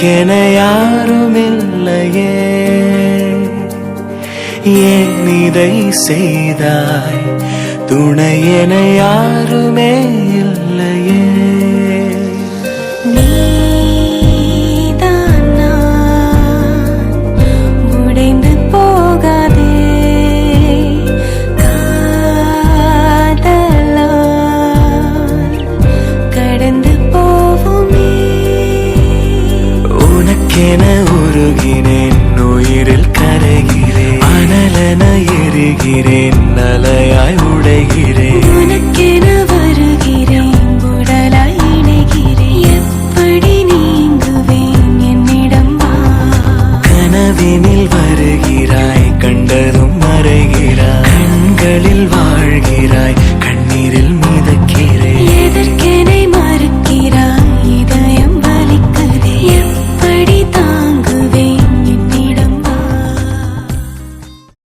உனக்கென யாருமில்லையே, ஏன் இதை செய்தாய்? துணை என யாருமே இல்லையே. உனக்கென உருகினேன், உயிரில் கரைகிறேன், அனலென எரிகிறேன், அலையாய் உடைகிறேன். உனக்கென வருகிறேன், உடலாய் இணைகிறேன், எப்படி நீங்குவேன் என்னிடம் வா. கனவினில் வருகிறாய்,